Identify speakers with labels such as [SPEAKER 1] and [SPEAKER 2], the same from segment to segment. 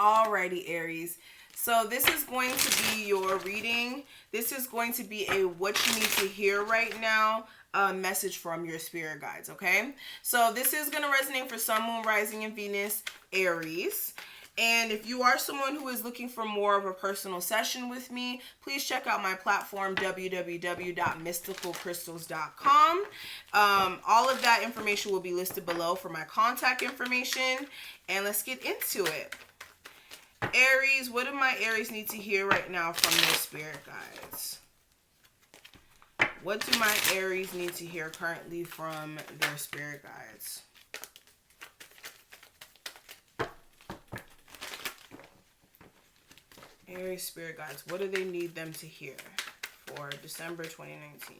[SPEAKER 1] Alrighty, Aries. So this is going to be your reading. This is going to be a what you need to hear right now message from your spirit guides, okay? So this is going to resonate for Sun, Moon, Rising, and Venus, Aries. And if you are someone who is looking for more of a personal session with me, please check out my platform, www.MystikalKristals.com. All of that information will be listed below for my contact information. And let's get into it. Aries, what do my Aries need to hear right now from their spirit guides? What do my Aries need to hear currently from their spirit guides? Aries spirit guides, what do they need them to hear for December 2019?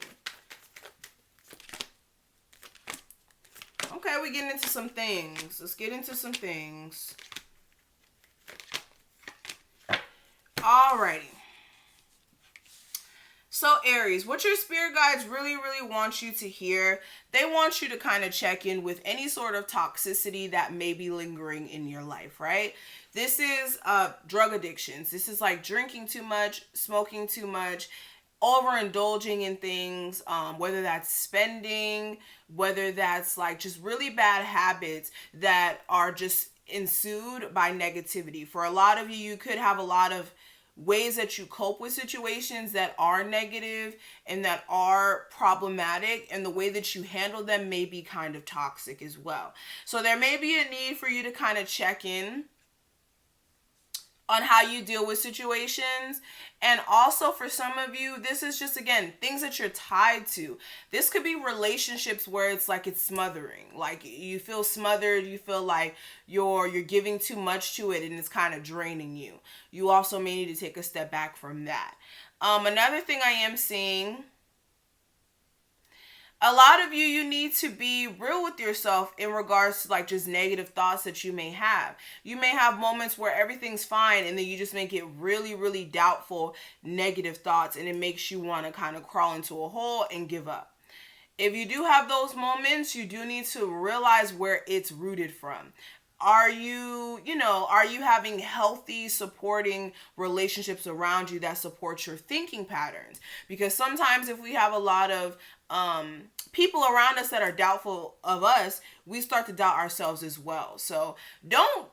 [SPEAKER 1] Okay, we're getting into some things. Let's get into some things. Alrighty. So Aries, what your spirit guides really want you to hear, they want you to kind of check in with any sort of toxicity that may be lingering in your life, right? This is drug addictions. This is like drinking too much, smoking too much, overindulging in things, whether that's spending, whether that's like just really bad habits that are just ensued by negativity. For a lot of you, you could have a lot of ways that you cope with situations that are negative and that are problematic, and the way that you handle them may be kind of toxic as well. So there may be a need for you to kind of check in on how you deal with situations. And also for some of you, this is just, again, things that you're tied to. This could be relationships where it's like it's smothering. Like you feel smothered, you feel like you're giving too much to it and it's kind of draining you. You also may need to take a step back from that. Another thing I am seeing, a lot of you, you need to be real with yourself in regards to like just negative thoughts that you may have. You may have moments where everything's fine and then you just make it really doubtful, negative thoughts, and it makes you want to kind of crawl into a hole and give up. If you do have those moments, you do need to realize where it's rooted from. Are you having healthy, supporting relationships around you that support your thinking patterns? Because sometimes if we have a lot of people around us that are doubtful of us, we start to doubt ourselves as well. So don't,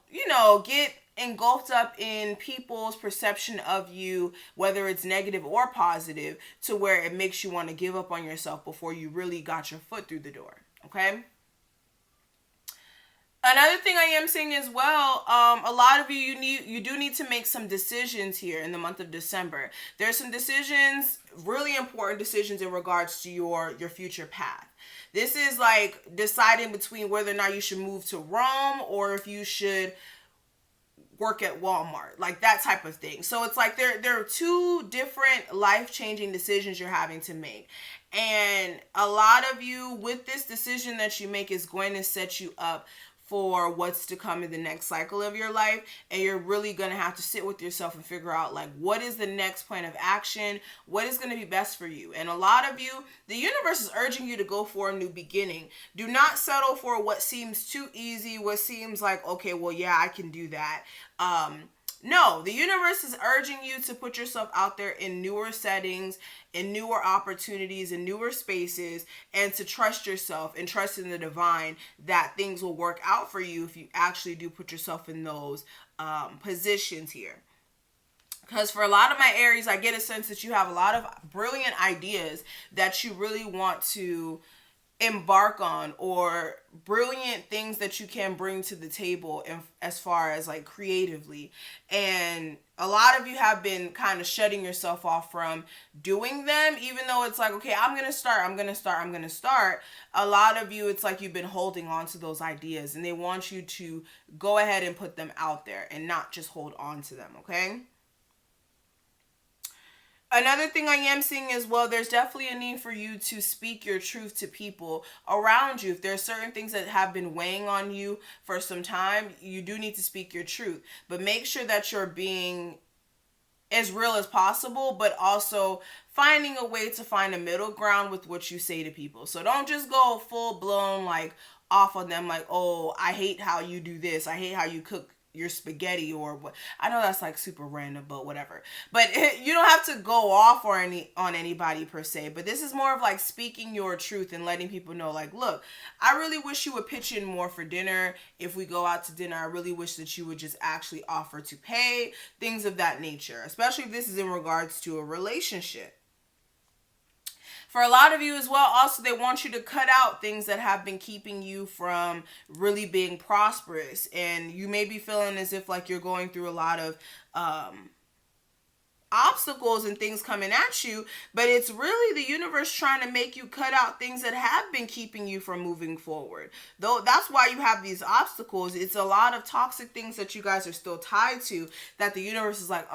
[SPEAKER 1] get engulfed up in people's perception of you, whether it's negative or positive, to where it makes you want to give up on yourself before you really got your foot through the door. Okay? Another thing I am seeing as well, a lot of you do need to make some decisions here in the month of December. There's some decisions, really important decisions in regards to your future path. This is like deciding between whether or not you should move to Rome or if you should work at Walmart, like that type of thing. So it's like there are two different life-changing decisions you're having to make. And a lot of you, with this decision that you make, is going to set you up for what's to come in the next cycle of your life. And you're really going to have to sit with yourself and figure out like, what is the next plan of action? What is going to be best for you? And a lot of you, the universe is urging you to go for a new beginning. Do not settle for what seems too easy, what seems like, okay, well, yeah, I can do that. No, the universe is urging you to put yourself out there in newer settings, in newer opportunities, in newer spaces, and to trust yourself and trust in the divine that things will work out for you if you actually do put yourself in those positions here. Because for a lot of my Aries, I get a sense that you have a lot of brilliant ideas that you really want to embark on, or brilliant things that you can bring to the table as far as like creatively. And a lot of you have been kind of shutting yourself off from doing them, even though it's like, okay, I'm going to start. A lot of you, it's like you've been holding on to those ideas, and they want you to go ahead and put them out there and not just hold on to them. Okay. Another thing I am seeing as well, there's definitely a need for you to speak your truth to people around you. If there are certain things that have been weighing on you for some time, you do need to speak your truth. But make sure that you're being as real as possible, but also finding a way to find a middle ground with what you say to people. So don't just go full blown like off on them like, oh, I hate how you do this. I hate how you cook your spaghetti or what. I know that's like super random, but whatever. But you don't have to go off on anybody per se. But this is more of like speaking your truth and letting people know, like, look, I really wish you would pitch in more for dinner. If we go out to dinner, I really wish that you would just actually offer to pay, things of that nature, especially if this is in regards to a relationship. For a lot of you as well, also, they want you to cut out things that have been keeping you from really being prosperous. And you may be feeling as if like you're going through a lot of obstacles and things coming at you, but it's really the universe trying to make you cut out things that have been keeping you from moving forward. Though that's why you have these obstacles. It's a lot of toxic things that you guys are still tied to that the universe is like,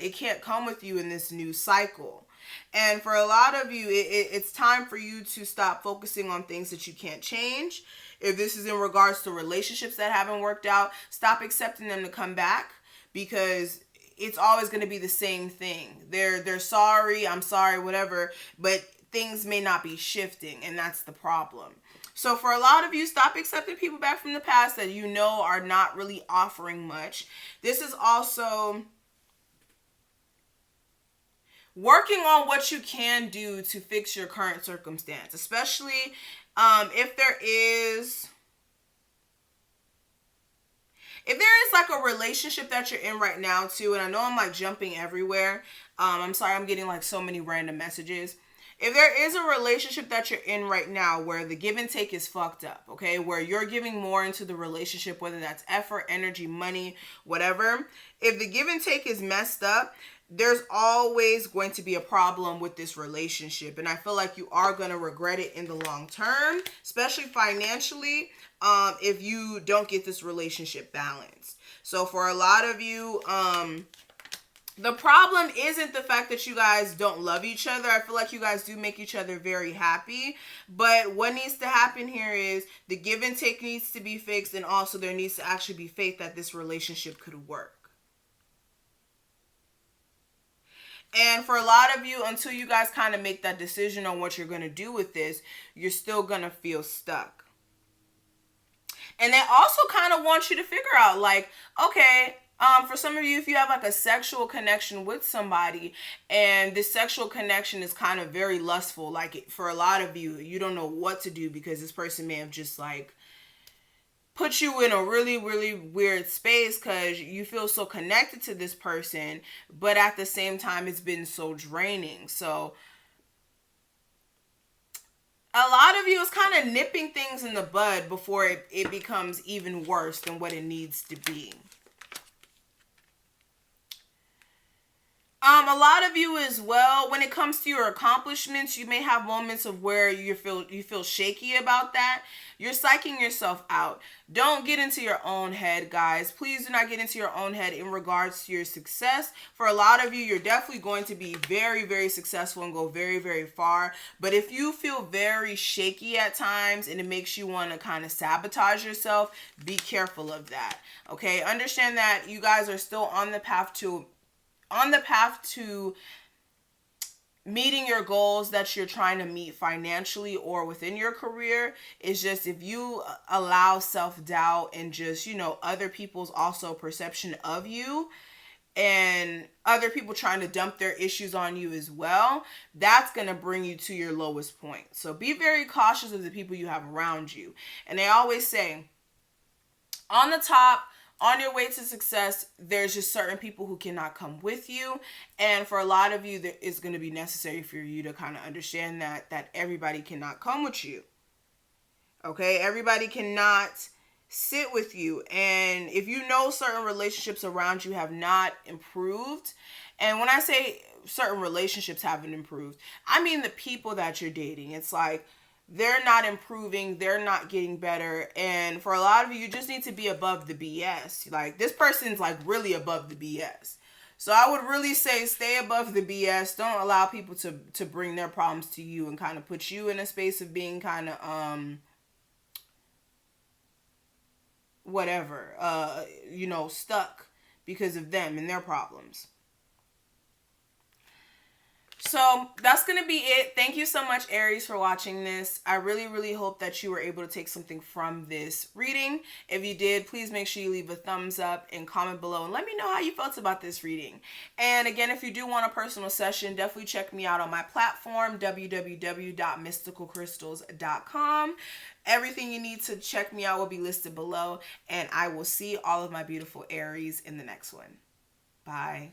[SPEAKER 1] it can't come with you in this new cycle. And for a lot of you, it's time for you to stop focusing on things that you can't change. If this is in regards to relationships that haven't worked out, stop accepting them to come back, because it's always going to be the same thing. They're sorry, I'm sorry, whatever, but things may not be shifting, and that's the problem. So for a lot of you, stop accepting people back from the past that you know are not really offering much. This is also working on what you can do to fix your current circumstance, especially if there is like a relationship that you're in right now too. And I know I'm like jumping everywhere. I'm sorry, I'm getting like so many random messages. If there is a relationship that you're in right now where the give and take is fucked up, okay, where you're giving more into the relationship, whether that's effort, energy, money, whatever, if the give and take is messed up, there's always going to be a problem with this relationship. And I feel like you are going to regret it in the long term, especially financially, if you don't get this relationship balanced. So for a lot of you, the problem isn't the fact that you guys don't love each other. I feel like you guys do make each other very happy. But what needs to happen here is the give and take needs to be fixed. And also there needs to actually be faith that this relationship could work. And for a lot of you, until you guys kind of make that decision on what you're going to do with this, you're still going to feel stuck. And they also kind of want you to figure out, like, okay, for some of you, if you have like a sexual connection with somebody and this sexual connection is kind of very lustful, like for a lot of you, you don't know what to do because this person may have just like put you in a really, really weird space because you feel so connected to this person, but at the same time, it's been so draining. So a lot of you is kind of nipping things in the bud before it becomes even worse than what it needs to be. A lot of you as well, when it comes to your accomplishments, you may have moments of where you feel shaky about that. You're psyching yourself out. Don't get into your own head, guys. Please do not get into your own head in regards to your success. For a lot of you, you're definitely going to be very, very successful and go very, very far. But if you feel very shaky at times and it makes you want to kind of sabotage yourself, be careful of that. Okay? Understand that you guys are still on the path to meeting your goals that you're trying to meet financially or within your career. Is just if you allow self-doubt and just, other people's also perception of you and other people trying to dump their issues on you as well, that's going to bring you to your lowest point. So be very cautious of the people you have around you. And they always say, on the top, on your way to success, there's just certain people who cannot come with you. And for a lot of you, that is going to be necessary for you to kind of understand that everybody cannot come with you. Okay? Everybody cannot sit with you. And if you know certain relationships around you have not improved, and when I say certain relationships haven't improved, I mean the people that you're dating. It's like, they're not improving, they're not getting better. And for a lot of you, you just need to be above the BS. Like, this person's like really above the BS. So I would really say stay above the BS. Don't allow people to bring their problems to you and kind of put you in a space of being kind of stuck because of them and their problems. So that's going to be it. Thank you so much, Aries, for watching this. I really, really hope that you were able to take something from this reading. If you did, please make sure you leave a thumbs up and comment below and let me know how you felt about this reading. And again, if you do want a personal session, definitely check me out on my platform, www.MystikalKristals.com. Everything you need to check me out will be listed below, and I will see all of my beautiful Aries in the next one. Bye.